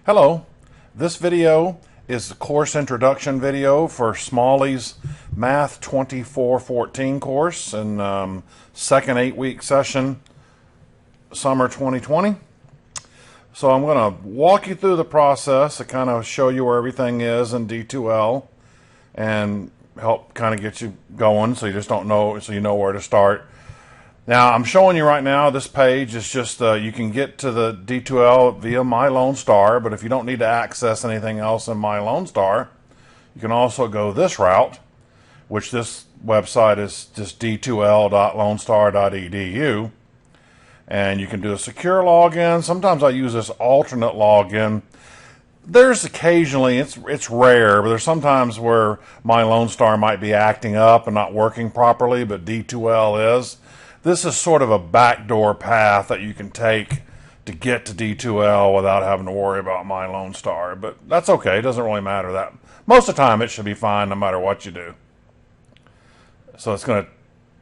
Hello, this video is the course introduction video for Smalley's Math 2414 course and second 8-week session, summer 2020. So I'm going to walk you through the process to kind of show you where everything is in D2L and help kind of get you going so you just don't know, so you know where to start. Now, I'm showing you right now, this page is just, you can get to the D2L via My Lone Star, but if you don't need to access anything else in My Lone Star, you can also go this route, which this website is just d2l.lonestar.edu, and you can do a secure login. Sometimes I use this alternate login. There's occasionally, it's rare, but there's sometimes where My Lone Star might be acting up and not working properly, but D2L is. This is sort of a backdoor path that you can take to get to D2L without having to worry about My Lone Star, but that's okay. It doesn't really matter that. Most of the time it should be fine no matter what you do. So it's going to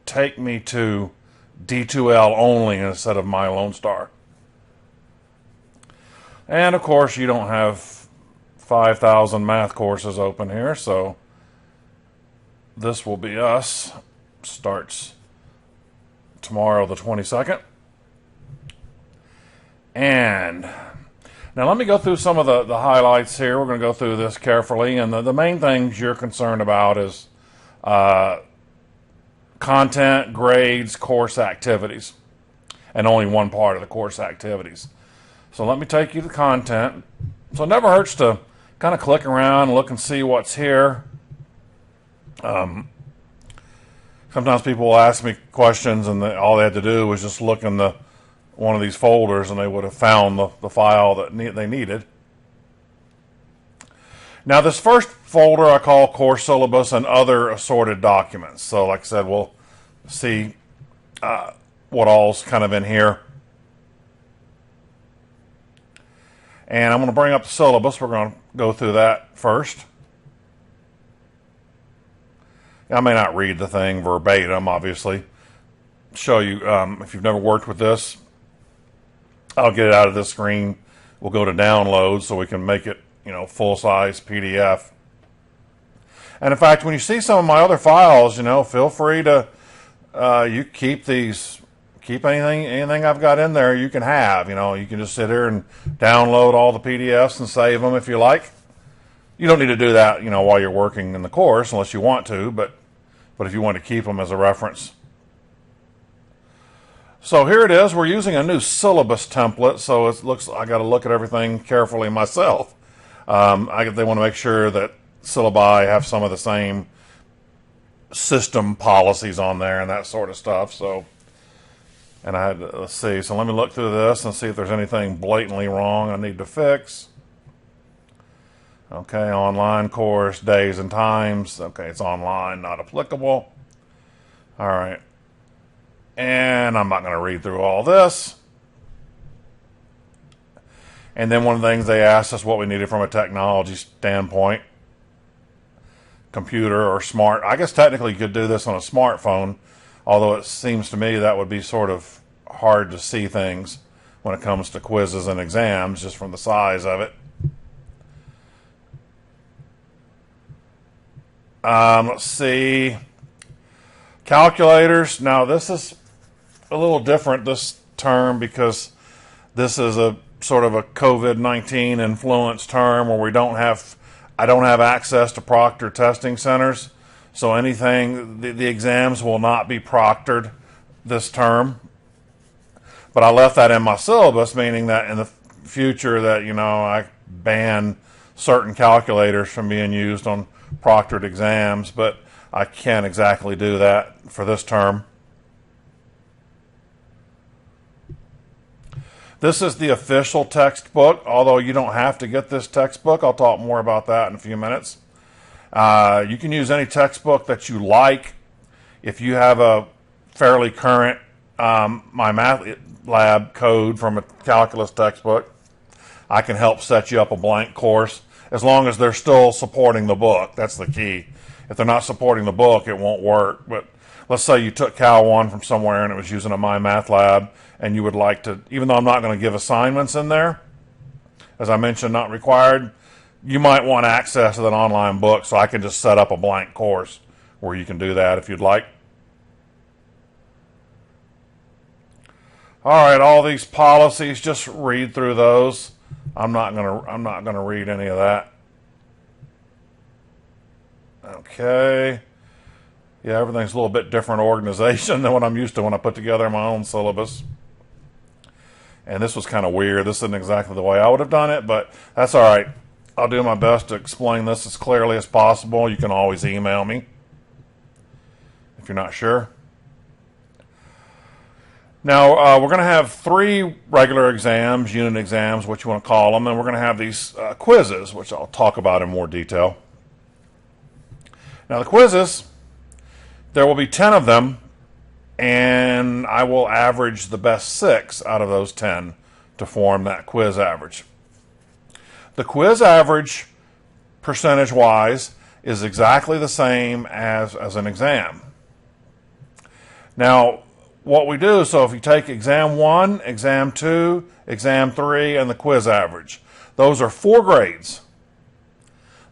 take me to D2L only instead of My Lone Star. And of course you don't have 5,000 math courses open here, so this will be us. Starts tomorrow the 22nd. And now let me go through some of the highlights here. We're going to go through this carefully, and the main things you're concerned about is content, grades, course activities, and only one part of the course activities. So let me take you to content. So it never hurts to kind of click around, look and see what's here. Sometimes people will ask me questions, and all they had to do was just look in one of these folders, and they would have found the file that they needed. Now, this first folder I call Course Syllabus and Other Assorted Documents. So, like I said, we'll see what all's kind of in here. And I'm going to bring up the syllabus. We're going to go through that first. I may not read the thing verbatim, obviously. Show you, if you've never worked with this, I'll get it out of this screen. We'll go to download so we can make it, full-size PDF. And in fact, when you see some of my other files, feel free to, you keep these, keep anything I've got in there you can have. You can just sit here and download all the PDFs and save them if you like. You don't need to do that, while you're working in the course unless you want to, but if you want to keep them as a reference. So here it is. We're using a new syllabus template, so it looks I got to look at everything carefully myself. They want to make sure that syllabi have some of the same system policies on there and that sort of stuff. So, and I had to, let's see. So let me look through this and see if there's anything blatantly wrong I need to fix. Okay, online course, days and times. Okay, it's online, not applicable. All right. And I'm not going to read through all this. And then one of the things they asked us what we needed from a technology standpoint. Computer or smart. I guess technically you could do this on a smartphone, although it seems to me that would be sort of hard to see things when it comes to quizzes and exams, just from the size of it. Let's see. Calculators. Now, this is a little different this term because this is a sort of a COVID-19 influenced term where I don't have access to proctored testing centers. So anything, the exams will not be proctored this term. But I left that in my syllabus, meaning that in the future that, I ban certain calculators from being used on proctored exams, but I can't exactly do that for this term. This is the official textbook, although you don't have to get this textbook. I'll talk more about that in a few minutes. You can use any textbook that you like. If you have a fairly current My Math Lab code from a calculus textbook, I can help set you up a blank course. As long as they're still supporting the book. That's the key. If they're not supporting the book, it won't work. But let's say you took Cal 1 from somewhere and it was using a My Math Lab, and you would like to, even though I'm not going to give assignments in there, as I mentioned, not required. You might want access to that online book, so I can just set up a blank course where you can do that if you'd like. All right, all these policies, just read through those. I'm not gonna read any of that. Okay. Yeah, everything's a little bit different organization than what I'm used to when I put together my own syllabus. And this was kind of weird. This isn't exactly the way I would have done it, but that's all right. I'll do my best to explain this as clearly as possible. You can always email me if you're not sure. Now, we're going to have 3 regular exams, unit exams, what you want to call them, and we're going to have these quizzes, which I'll talk about in more detail. Now, the quizzes, there will be 10 of them, and I will average the best 6 out of those 10 to form that quiz average. The quiz average, percentage-wise, is exactly the same as an exam. Now, what we do, so if you take exam 1, exam 2, exam 3, and the quiz average, those are 4 grades.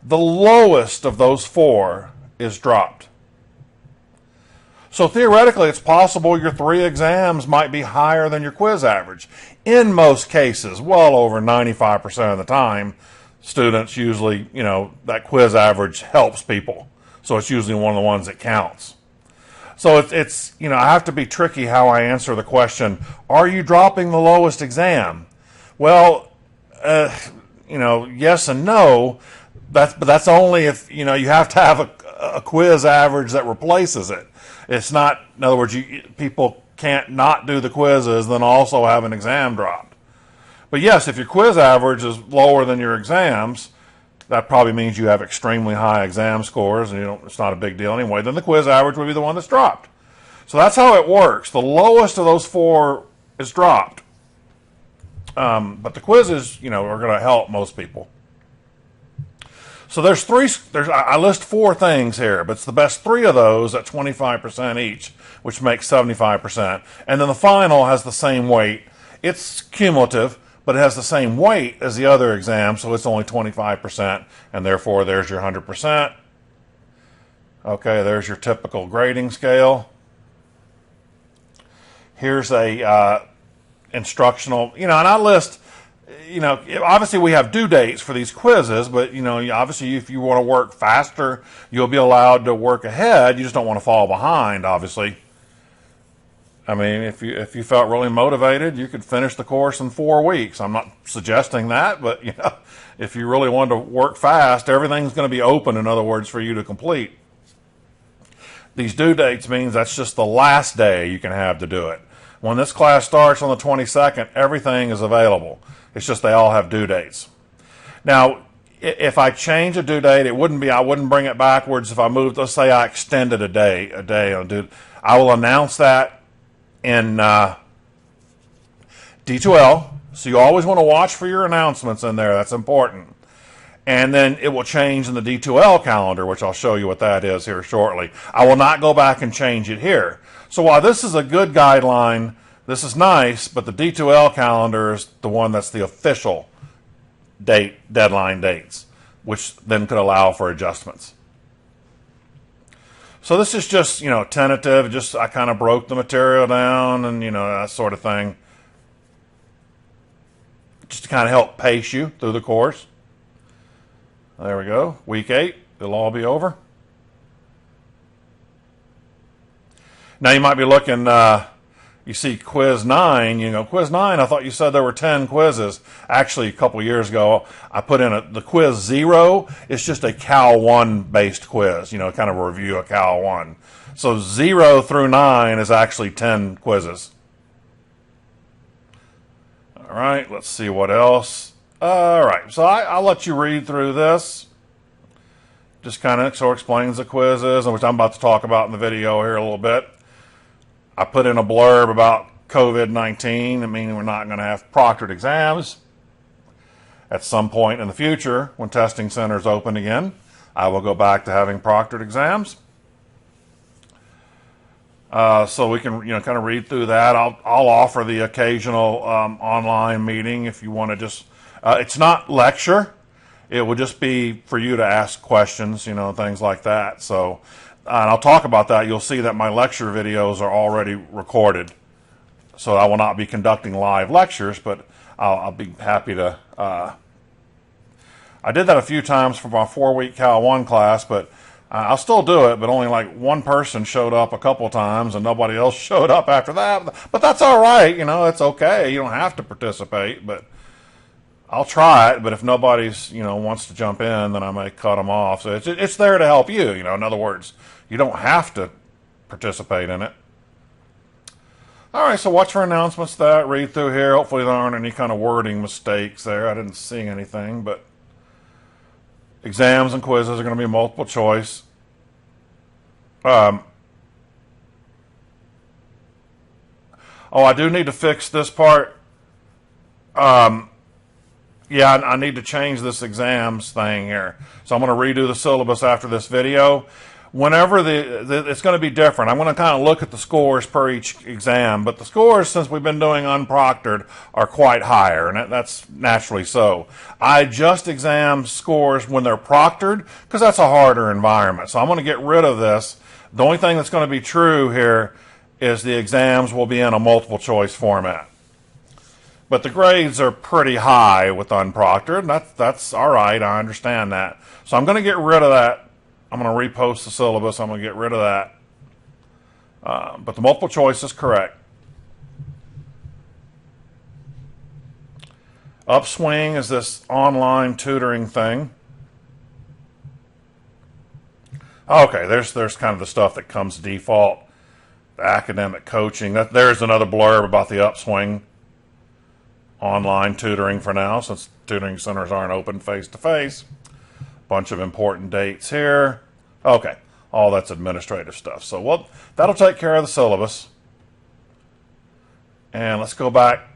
The lowest of those 4 is dropped. So theoretically, it's possible your 3 exams might be higher than your quiz average. In most cases, well over 95% of the time, students usually, that quiz average helps people. So it's usually one of the ones that counts. So it's I have to be tricky how I answer the question, are you dropping the lowest exam? Well, yes and no. But that's only if, you have to have a quiz average that replaces it. It's not, in other words, people can't not do the quizzes then also have an exam dropped. But yes, if your quiz average is lower than your exams, that probably means you have extremely high exam scores, and it's not a big deal anyway. Then the quiz average would be the one that's dropped. So that's how it works. The lowest of those 4 is dropped. But the quizzes, are going to help most people. So I list 4 things here, but it's the best 3 of those at 25% each, which makes 75%. And then the final has the same weight. It's cumulative, but it has the same weight as the other exam, so it's only 25%, and therefore there's your 100%. Okay, there's your typical grading scale. Here's a instructional, and I list, obviously we have due dates for these quizzes, but, obviously if you want to work faster, you'll be allowed to work ahead. You just don't want to fall behind, obviously. I mean, if you felt really motivated, you could finish the course in 4 weeks. I'm not suggesting that, but, if you really wanted to work fast, everything's going to be open, in other words, for you to complete. These due dates means that's just the last day you can have to do it. When this class starts on the 22nd, everything is available. It's just they all have due dates. Now, if I change a due date, I wouldn't bring it backwards. If I moved, let's say I extended a day on due, I will announce that in D2L. So you always want to watch for your announcements in there. That's important. And then it will change in the D2L calendar, which I'll show you what that is here shortly. I will not go back and change it here. So while this is a good guideline, this is nice, but the D2L calendar is the one that's the official deadline dates, which then could allow for adjustments. So this is just, tentative. I kind of broke the material down and, that sort of thing. Just to kind of help pace you through the course. There we go. Week 8, it'll all be over. Now you might be looking, you see quiz 9, quiz 9, I thought you said there were 10 quizzes. Actually, a couple years ago, I put in the quiz 0. It's just a Cal 1 based quiz, kind of a review of Cal 1. So 0 through 9 is actually 10 quizzes. All right, let's see what else. All right, so I'll let you read through this. Just kind of explains the quizzes, which I'm about to talk about in the video here a little bit. I put in a blurb about COVID-19, meaning we're not going to have proctored exams. At some point in the future, when testing centers open again, I will go back to having proctored exams. so we can kind of read through that. I'll offer the occasional online meeting if you want to just. It's not lecture. It will just be for you to ask questions, things like that. So, and I'll talk about that. You'll see that my lecture videos are already recorded. So I will not be conducting live lectures, but I'll be happy to. I did that a few times for my 4-week Cal 1 class, but I'll still do it, but only like one person showed up a couple times and nobody else showed up after that. But that's all right. It's okay. You don't have to participate, but I'll try it. But if nobody's, wants to jump in, then I may cut them off. So it's there to help you, In other words, you don't have to participate in it. All right, so watch for announcements that, read through here. Hopefully there aren't any kind of wording mistakes there. I didn't see anything, but exams and quizzes are going to be multiple choice. Oh, I do need to fix this part. Yeah, I need to change this exams thing here. So I'm going to redo the syllabus after this video. Whenever it's going to be different. I'm going to kind of look at the scores per each exam, but the scores, since we've been doing unproctored, are quite higher, and that's naturally so. I adjust exam scores when they're proctored because that's a harder environment. So I'm going to get rid of this. The only thing that's going to be true here is the exams will be in a multiple choice format. But the grades are pretty high with unproctored, and that's all right. I understand that. So I'm going to get rid of that. I'm going to repost the syllabus. I'm going to get rid of that. But the multiple choice is correct. Upswing is this online tutoring thing. Okay, there's kind of the stuff that comes default. The academic coaching. There's another blurb about the Upswing online tutoring for now, since tutoring centers aren't open face-to-face. Bunch of important dates here. Okay, all that's administrative stuff. So that'll take care of the syllabus. And let's go back.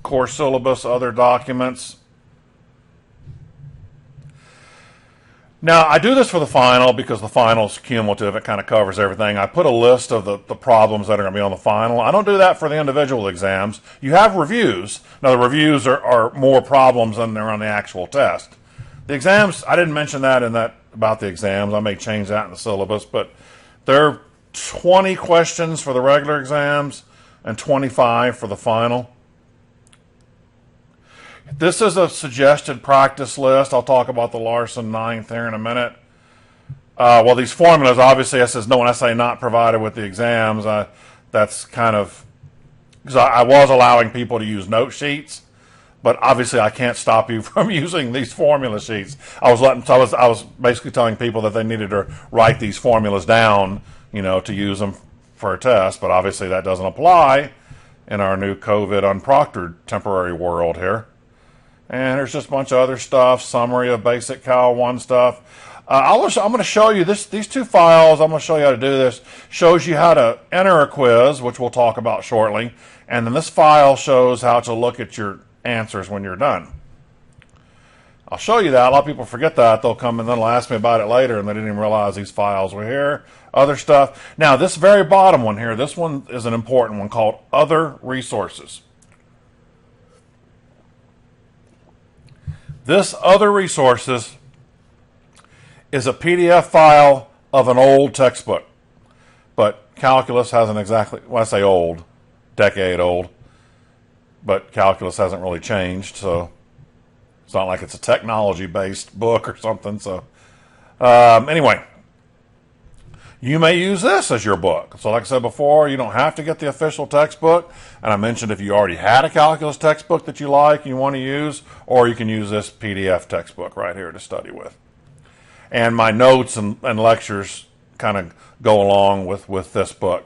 Course syllabus, other documents. Now, I do this for the final because the final's cumulative. It kind of covers everything. I put a list of the problems that are going to be on the final. I don't do that for the individual exams. You have reviews. Now, the reviews are more problems than they're on the actual test. The exams, I didn't mention that about the exams. I may change that in the syllabus, but there are 20 questions for the regular exams and 25 for the final. This is a suggested practice list. I'll talk about the Larson 9th here in a minute. Well, these formulas, obviously, it says no when I say not provided with the exams. That's kind of, because I was allowing people to use note sheets, but obviously I can't stop you from using these formula sheets. I was basically telling people that they needed to write these formulas down, to use them for a test, but obviously that doesn't apply in our new COVID unproctored temporary world here. And there's just a bunch of other stuff, summary of basic Cal 1 stuff. I'm going to show you these two files. I'm going to show you how to do this. Shows you how to enter a quiz, which we'll talk about shortly. And then this file shows how to look at your answers when you're done. I'll show you that. A lot of people forget that. They'll come and then they'll ask me about it later, and they didn't even realize these files were here. Other stuff. Now, this very bottom one here, this one is an important one called Other Resources. This Other Resources is a PDF file of an old textbook. But calculus hasn't exactly, when I say old, decade old, but calculus hasn't really changed, so it's not like it's a technology-based book or something. So anyway, you may use this as your book. So like I said before, you don't have to get the official textbook. And I mentioned if you already had a calculus textbook that you like and you want to use, or you can use this PDF textbook right here to study with. And my notes and lectures kind of go along with this book.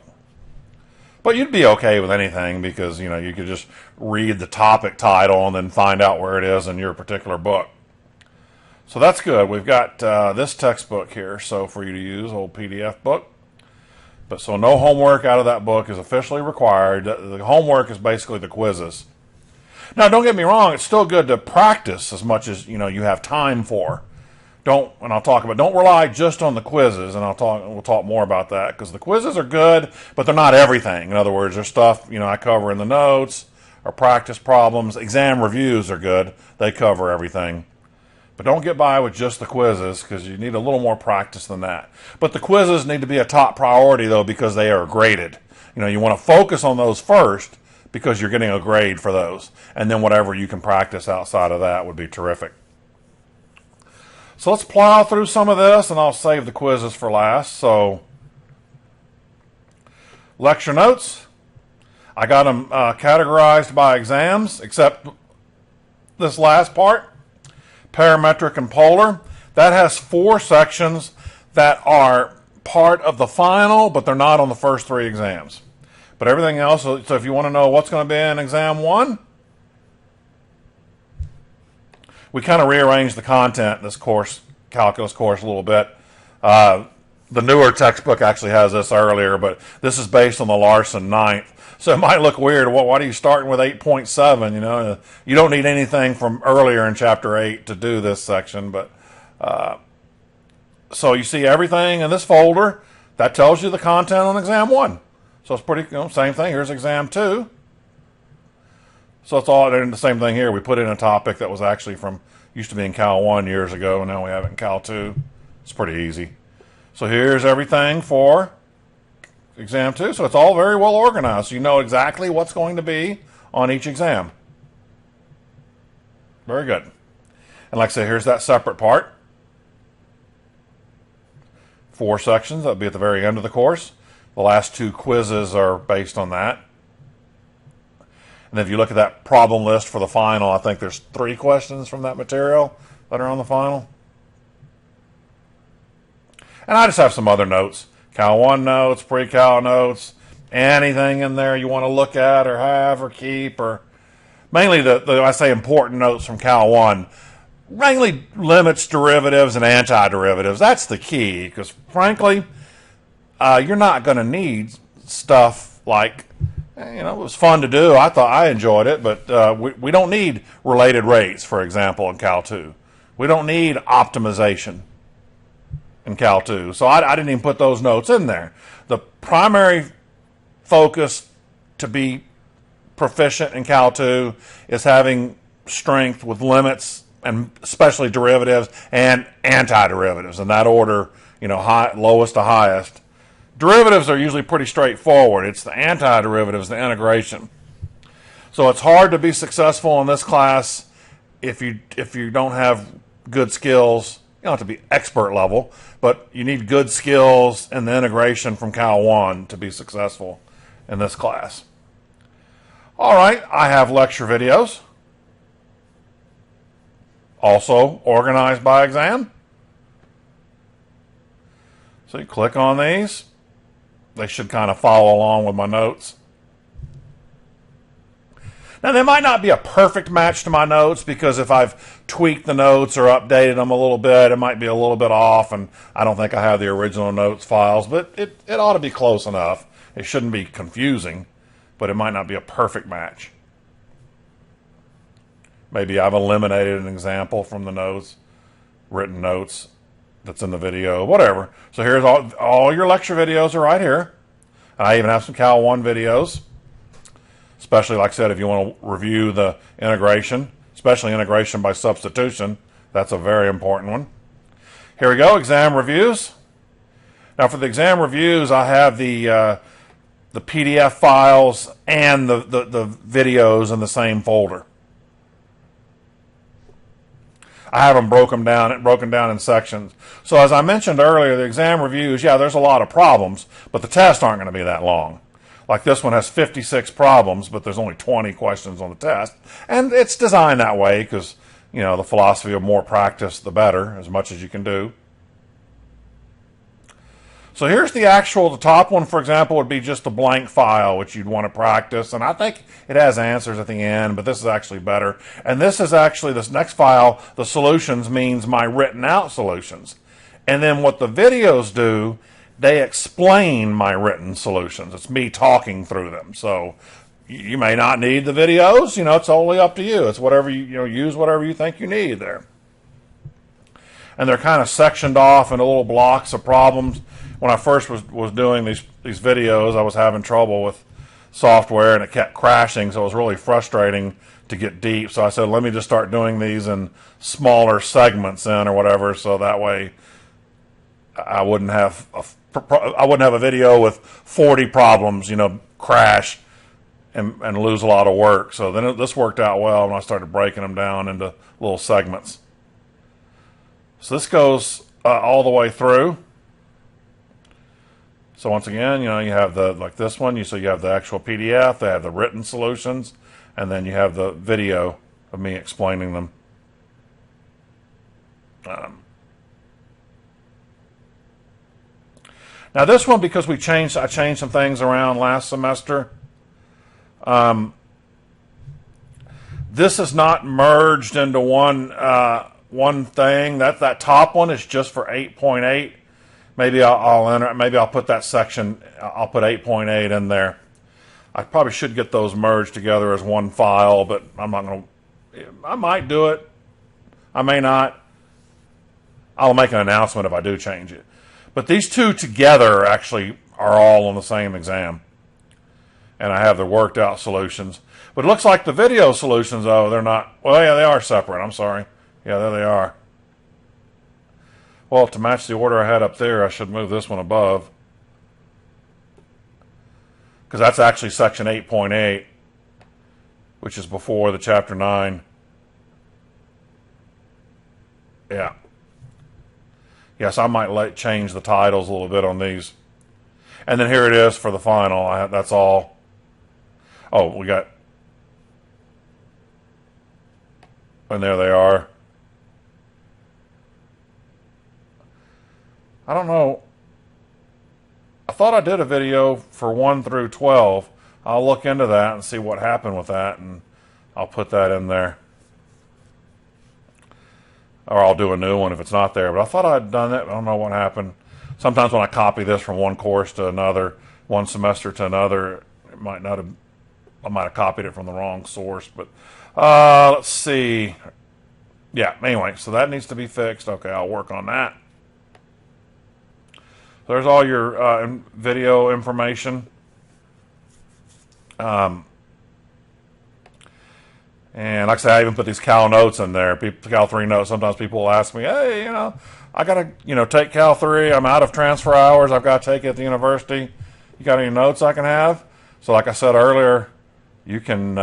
But you'd be okay with anything because, you could just read the topic title and then find out where it is in your particular book. So that's good. We've got this textbook here, so for you to use, old PDF book. But so no homework out of that book is officially required. The homework is basically the quizzes. Now, don't get me wrong. It's still good to practice as much as, you have time for. don't rely just on the quizzes, and we'll talk more about that, because the quizzes are good, but they're not everything. In other words, there's stuff, I cover in the notes, or practice problems. Exam reviews are good. They cover everything. But don't get by with just the quizzes, because you need a little more practice than that. But the quizzes need to be a top priority, though, because they are graded. You want to focus on those first, because you're getting a grade for those. And then whatever you can practice outside of that would be terrific. So let's plow through some of this, and I'll save the quizzes for last. So, lecture notes. I got them categorized by exams, except this last part, parametric and polar. That has 4 sections that are part of the final, but they're not on the first 3 exams. But everything else, so if you want to know what's going to be in exam 1, we kind of rearranged the content in this course, calculus course, a little bit. The newer textbook actually has this earlier, but this is based on the Larson 9th. So it might look weird. Well, why are you starting with 8.7? You don't need anything from earlier in chapter 8 to do this section. But so you see everything in this folder. That tells you the content on exam 1. So it's pretty, same thing. Here's exam 2. So it's all in the same thing here. We put in a topic that was actually used to be in Cal 1 years ago, and now we have it in Cal 2. It's pretty easy. So here's everything for exam 2. So it's all very well organized. So you know exactly what's going to be on each exam. Very good. And like I say, here's that separate part. 4 sections. That'll be at the very end of the course. The last 2 quizzes are based on that. And if you look at that problem list for the final, I think there's 3 questions from that material that are on the final. And I just have some other notes. Cal 1 notes, pre-Cal notes, anything in there you want to look at or have or keep, or mainly I say important notes from Cal 1. Mainly limits, derivatives, and antiderivatives. That's the key, because frankly, you're not going to need stuff like, it was fun to do. I enjoyed it, but we don't need related rates, for example, in Cal 2. We don't need optimization in Cal 2. So I didn't even put those notes in there. The primary focus to be proficient in Cal 2 is having strength with limits, and especially derivatives and antiderivatives, in that order, lowest to highest. Derivatives are usually pretty straightforward. It's the antiderivatives, the integration. So it's hard to be successful in this class if you don't have good skills. You don't have to be expert level, but you need good skills in the integration from Cal 1 to be successful in this class. All right, I have lecture videos, also organized by exam. So you click on these. They should kind of follow along with my notes. Now, they might not be a perfect match to my notes, because if I've tweaked the notes or updated them a little bit, it might be a little bit off, and I don't think I have the original notes files, but it ought to be close enough. It shouldn't be confusing, but it might not be a perfect match. Maybe I've eliminated an example from the notes, written notes that's in the video, whatever. So here's all your lecture videos are right here. I even have some Cal 1 videos, especially, like I said, if you want to review the integration, especially integration by substitution. That's a very important one. Here we go, exam reviews. Now for the exam reviews, I have the PDF files and the videos in the same folder. I have them broken down in sections. So as I mentioned earlier, the exam reviews, there's a lot of problems, but the tests aren't going to be that long. Like this one has 56 problems, but there's only 20 questions on the test. And it's designed that way because, the philosophy of more practice, the better, as much as you can do. So here's the top one, for example, would be just a blank file, which you'd want to practice. And I think it has answers at the end, but this is actually better. And this next file, the solutions, means my written out solutions. And then what the videos do, they explain my written solutions. It's me talking through them. So you may not need the videos. It's totally up to you. It's whatever use whatever you think you need there. and they're kind of sectioned off into little blocks of problems. When I first was doing these videos, I was having trouble with software, and it kept crashing, so it was really frustrating to get deep. So I said, let me just start doing these in smaller segments or whatever, so that way I wouldn't have a video with 40 problems, crash and lose a lot of work. So then this worked out well when I started breaking them down into little segments. So this goes all the way through. So once again, you have like this one, so you have the actual PDF, they have the written solutions, and then you have the video of me explaining them. Now this one, because I changed some things around last semester. This is not merged into one thing. That top one is just for 8.8. Maybe I'll put that section. I'll put 8.8 in there. I probably should get those merged together as one file, but I'm not going to. I might do it. I may not. I'll make an announcement if I do change it. But these two together actually are all on the same exam, and I have the worked out solutions. But it looks like the video solutions, though, they're not. Well, yeah, they are separate. I'm sorry. Yeah, there they are. Well, to match the order I had up there, I should move this one above, because that's actually section 8.8, which is before the chapter 9. Yeah. Yes, I might change the titles a little bit on these. And then here it is for the final. That's all. Oh, we got... And there they are. I don't know. I thought I did a video for 1 through 12. I'll look into that and see what happened with that, and I'll put that in there. Or I'll do a new one if it's not there. But I thought I'd done it. I don't know what happened. Sometimes when I copy this from one course to another, one semester to another, I might have copied it from the wrong source. But let's see. Yeah, anyway, so that needs to be fixed. Okay, I'll work on that. There's all your video information. And like I say, I even put these Cal notes in there. Cal 3 notes. Sometimes people will ask me, hey, I got to, take Cal 3. I'm out of transfer hours. I've got to take it at the university. You got any notes I can have? So like I said earlier, you can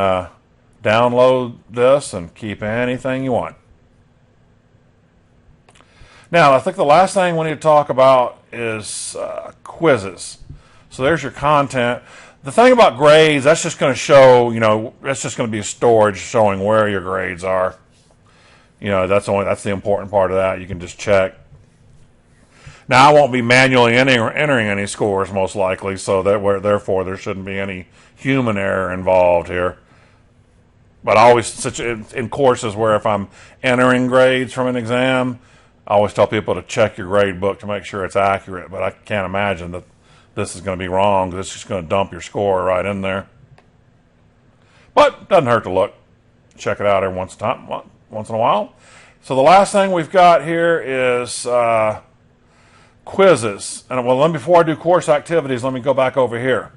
download this and keep anything you want. Now, I think the last thing we need to talk about is quizzes. So there's your content. The thing about grades, that's just going to show, that's just going to be a storage showing where your grades are. That's the important part of that. You can just check. Now, I won't be manually entering any scores, most likely, so therefore there shouldn't be any human error involved here. But I always, in courses where if I'm entering grades from an exam, I always tell people to check your grade book to make sure it's accurate, but I can't imagine that this is going to be wrong, because it's just going to dump your score right in there. But it doesn't hurt to look. Check it out every once in a while. So the last thing we've got here is quizzes. And before I do course activities, let me go back over here.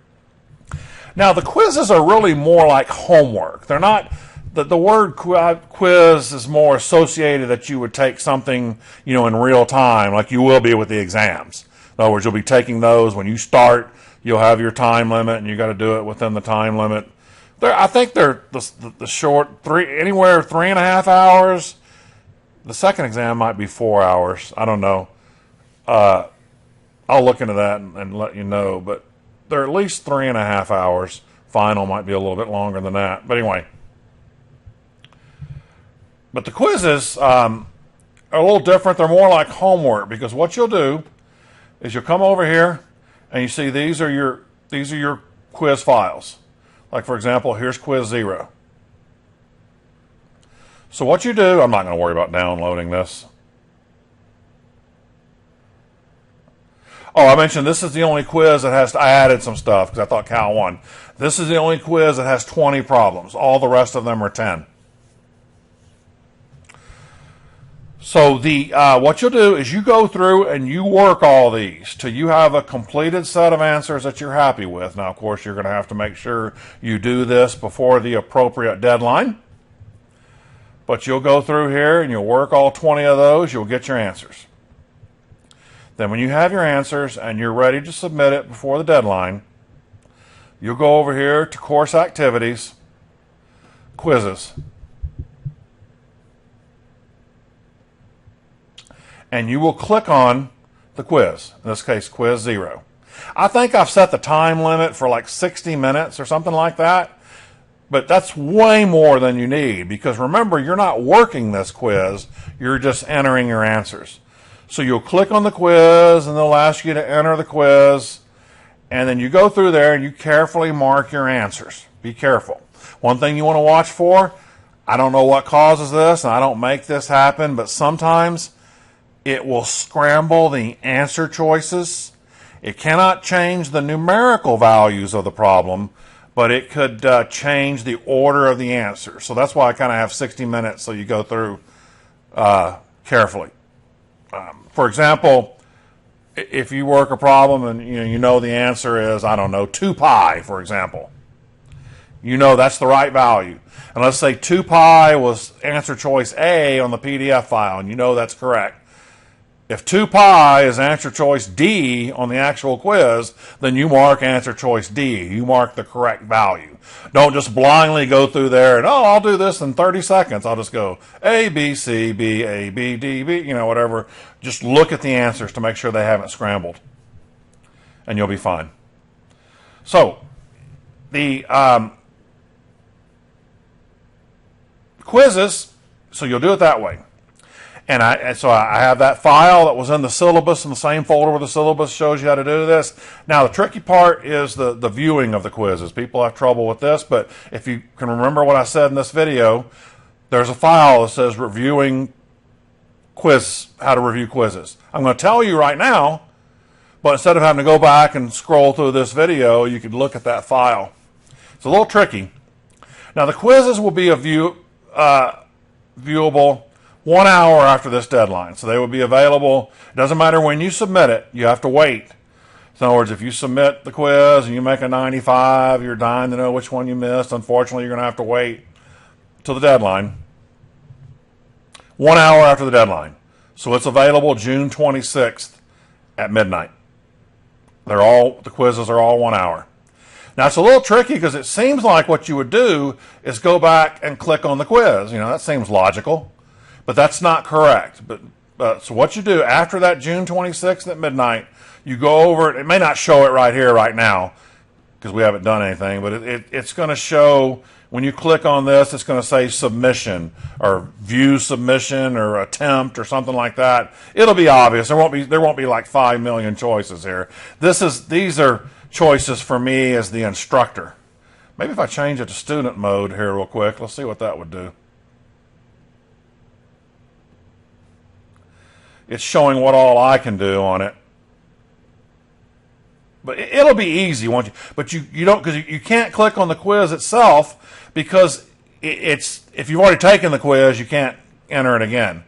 Now, the quizzes are really more like homework. They're not... The word quiz is more associated that you would take something, in real time, like you will be with the exams. In other words, you'll be taking those. When you start, you'll have your time limit, and you got to do it within the time limit. I think they're the short, anywhere 3.5 hours. The second exam might be 4 hours. I don't know. I'll look into that and let you know. But they're at least 3.5 hours. Final might be a little bit longer than that. But anyway. But the quizzes are a little different. They're more like homework, because what you'll do is you'll come over here and you see these are your quiz files. Like, for example, here's quiz 0. So what you do, I'm not going to worry about downloading this. Oh, I mentioned this is the only quiz that I added some stuff because I thought Cal 1. This is the only quiz that has 20 problems. All the rest of them are 10. So what you'll do is you go through and you work all these till you have a completed set of answers that you're happy with. Now, of course, you're going to have to make sure you do this before the appropriate deadline. But you'll go through here and you'll work all 20 of those. You'll get your answers. Then when you have your answers and you're ready to submit it before the deadline, you'll go over here to Course Activities, Quizzes. And you will click on the quiz, in this case, Quiz 0. I think I've set the time limit for like 60 minutes or something like that, but that's way more than you need because remember, you're not working this quiz, you're just entering your answers. So you'll click on the quiz and they'll ask you to enter the quiz, and then you go through there and you carefully mark your answers. Be careful. One thing you want to watch for, I don't know what causes this, and I don't make this happen, but sometimes it will scramble the answer choices. It cannot change the numerical values of the problem, but it could change the order of the answer. So that's why I kind of have 60 minutes so you go through carefully. For example, if you work a problem and you know the answer is, I don't know, 2 pi, for example. You know that's the right value. And let's say 2 pi was answer choice A on the PDF file, and you know that's correct. If 2 pi is answer choice D on the actual quiz, then you mark answer choice D. You mark the correct value. Don't just blindly go through there and, I'll do this in 30 seconds. I'll just go A, B, C, B, A, B, D, B, whatever. Just look at the answers to make sure they haven't scrambled. And you'll be fine. So, the quizzes, so you'll do it that way. And so I have that file that was in the syllabus in the same folder where the syllabus shows you how to do this. Now, the tricky part is the viewing of the quizzes. People have trouble with this, but if you can remember what I said in this video, there's a file that says reviewing quiz, how to review quizzes. I'm going to tell you right now, but instead of having to go back and scroll through this video, you could look at that file. It's a little tricky. Now, the quizzes will be viewable 1 hour after this deadline. So they will be available. It doesn't matter when you submit it. You have to wait. So in other words, if you submit the quiz and you make a 95, you're dying to know which one you missed. Unfortunately, you're going to have to wait till the deadline. 1 hour after the deadline. So it's available June 26th at midnight. The quizzes are all 1 hour. Now, it's a little tricky because it seems like what you would do is go back and click on the quiz. That seems logical. But that's not correct. So what you do after that June 26th at midnight, you go over it. It may not show it right here, right now, because we haven't done anything, but it's going to show, when you click on this, it's going to say submission or view submission or attempt or something like that. It'll be obvious. There won't be like 5 million choices here. These are choices for me as the instructor. Maybe if I change it to student mode here real quick, let's see what that would do. It's showing what all I can do on it. But it'll be easy once but you don't, because you can't click on the quiz itself because if you've already taken the quiz, you can't enter it again.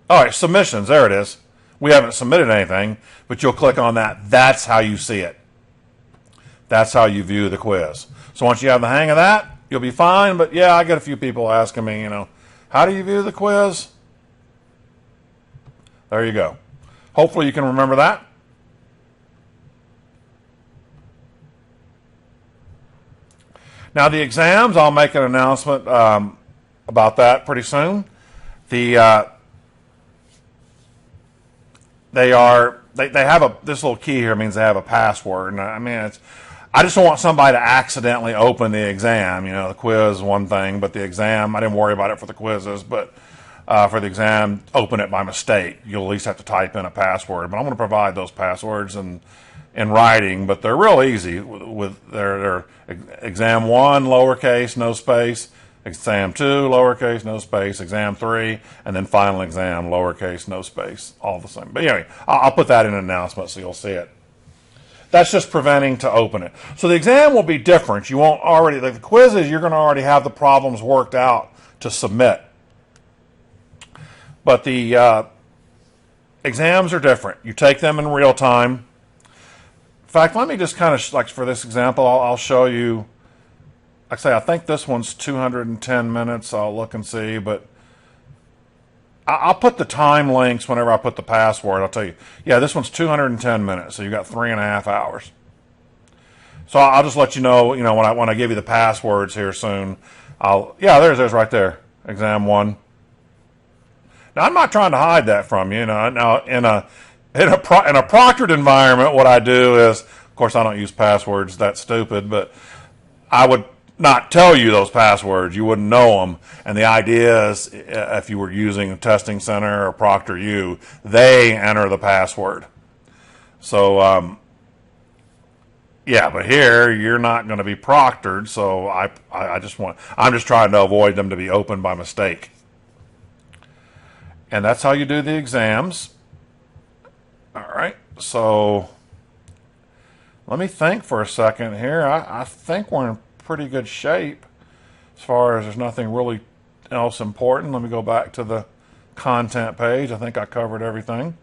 All right, submissions, there it is. We haven't submitted anything, but you'll click on that. That's how you see it. That's how you view the quiz. So once you have the hang of that, you'll be fine. But yeah, I get a few people asking me, how do you view the quiz? There you go. Hopefully you can remember that. Now the exams, I'll make an announcement about that pretty soon. They have this little key here means they have a password, and I just don't want somebody to accidentally open the exam. The quiz is one thing, but the exam, I didn't worry about it for the quizzes, but for the exam, open it by mistake. You'll at least have to type in a password. But I'm going to provide those passwords in writing, but they're real easy. They're exam 1, lowercase, no space, exam 2, lowercase, no space, exam 3, and then final exam, lowercase, no space, all the same. But anyway, I'll put that in an announcement so you'll see it. That's just preventing to open it. So the exam will be different. You won't already, like the quizzes, you're going to already have the problems worked out to submit. But the exams are different. You take them in real time. In fact, let me just kind of, like for this example, I'll show you. Like I say, I think this one's 210 minutes. I'll look and see, but I'll put the time links whenever I put the password. I'll tell you, yeah, this one's 210 minutes, so you got 3.5 hours. So I'll just let you know, when I give you the passwords here soon. There's right there, exam 1. Now I'm not trying to hide that from you. Now in a proctored environment, what I do is, of course, I don't use passwords. That's stupid, but I would not tell you those passwords. You wouldn't know them. And the idea is, if you were using a testing center or ProctorU, they enter the password. So, but here you're not going to be proctored. So I'm just trying to avoid them to be opened by mistake. And that's how you do the exams. All right. So let me think for a second here. I think we're in pretty good shape as far as there's nothing really else important. Let me go back to the content page. I think I covered everything.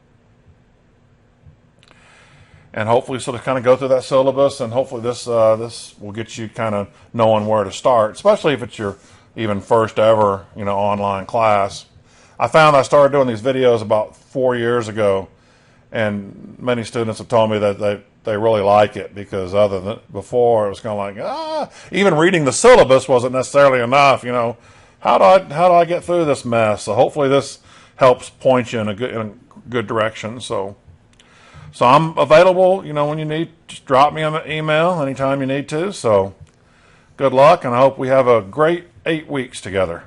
And hopefully, so to kind of go through that syllabus, and hopefully this will get you kind of knowing where to start, especially if it's your even first ever online class. I found I started doing these videos about 4 years ago, and many students have told me that they really like it, because other than before, it was kind of like, even reading the syllabus wasn't necessarily enough. How do I get through this mess? So hopefully this helps point you in a good direction. So I'm available, when you need. Just drop me an email anytime you need to. So good luck, and I hope we have a great 8 weeks together.